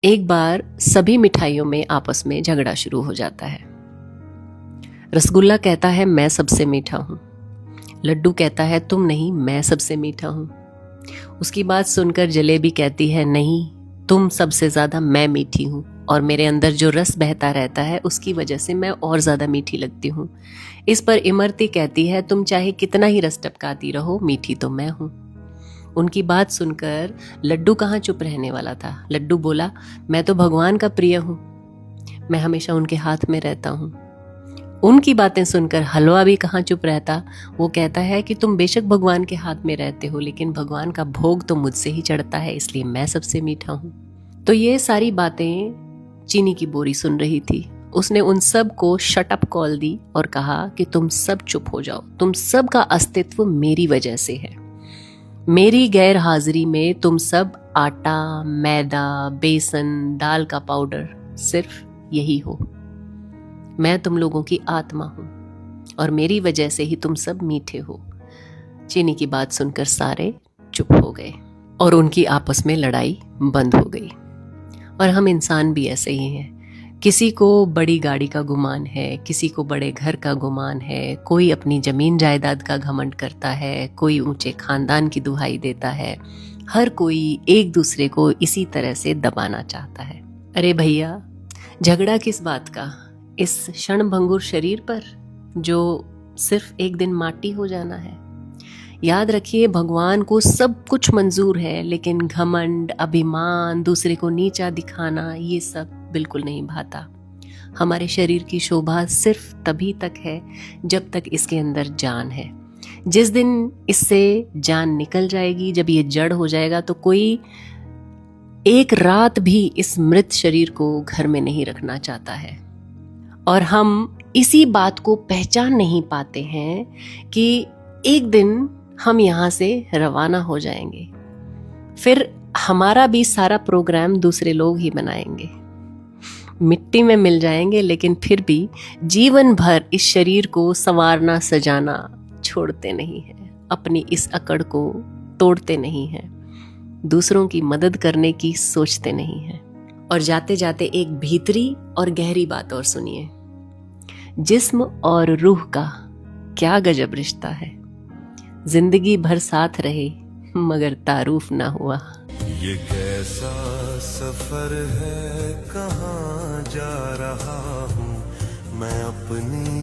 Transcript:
एक बार सभी मिठाइयों में आपस में झगड़ा शुरू हो जाता है। रसगुल्ला कहता है मैं सबसे मीठा हूँ। लड्डू कहता है तुम नहीं, मैं सबसे मीठा हूँ। उसकी बात सुनकर जलेबी कहती है नहीं, तुम सबसे ज्यादा मैं मीठी हूँ और मेरे अंदर जो रस बहता रहता है उसकी वजह से मैं और ज्यादा मीठी लगती हूँ। इस पर इमरती कहती है तुम चाहे कितना ही रस टपकाती रहो, मीठी तो मैं हूँ। उनकी बात सुनकर लड्डू कहाँ चुप रहने वाला था। लड्डू बोला मैं तो भगवान का प्रिय हूँ, मैं हमेशा उनके हाथ में रहता हूँ। उनकी बातें सुनकर हलवा भी कहाँ चुप रहता। वो कहता है कि तुम बेशक भगवान के हाथ में रहते हो, लेकिन भगवान का भोग तो मुझसे ही चढ़ता है, इसलिए मैं सबसे मीठा हूँ। तो ये सारी बातें चीनी की बोरी सुन रही थी। उसने उन सब को शट अप कॉल दी और कहा कि तुम सब चुप हो जाओ, तुम सब का अस्तित्व मेरी वजह से है। मेरी गैर हाजिरी में तुम सब आटा, मैदा, बेसन, दाल का पाउडर सिर्फ यही हो। मैं तुम लोगों की आत्मा हूं और मेरी वजह से ही तुम सब मीठे हो। चीनी की बात सुनकर सारे चुप हो गए और उनकी आपस में लड़ाई बंद हो गई। और हम इंसान भी ऐसे ही हैं। किसी को बड़ी गाड़ी का गुमान है, किसी को बड़े घर का गुमान है, कोई अपनी जमीन जायदाद का घमंड करता है, कोई ऊंचे खानदान की दुहाई देता है। हर कोई एक दूसरे को इसी तरह से दबाना चाहता है। अरे भैया, झगड़ा किस बात का? इस क्षणभंगुर शरीर पर जो सिर्फ एक दिन माटी हो जाना है। याद रखिए, भगवान को सब कुछ मंजूर है, लेकिन घमंड, अभिमान, दूसरे को नीचा दिखाना, ये सब बिल्कुल नहीं भाता। हमारे शरीर की शोभा सिर्फ तभी तक है जब तक इसके अंदर जान है। जिस दिन इससे जान निकल जाएगी, जब ये जड़ हो जाएगा, तो कोई एक रात भी इस मृत शरीर को घर में नहीं रखना चाहता है। और हम इसी बात को पहचान नहीं पाते हैं कि एक दिन हम यहाँ से रवाना हो जाएंगे, फिर हमारा भी सारा प्रोग्राम दूसरे लोग ही बनाएंगे, मिट्टी में मिल जाएंगे, लेकिन फिर भी जीवन भर इस शरीर को संवारना सजाना छोड़ते नहीं हैं, अपनी इस अकड़ को तोड़ते नहीं हैं, दूसरों की मदद करने की सोचते नहीं हैं। और जाते जाते एक भीतरी और गहरी बात और सुनिए, जिस्म और रूह का क्या गजब रिश्ता है। जिंदगी भर साथ रहे मगर तारुफ ना हुआ। ये कैसा सफर है, कहाँ जा रहा हूँ मैं अपनी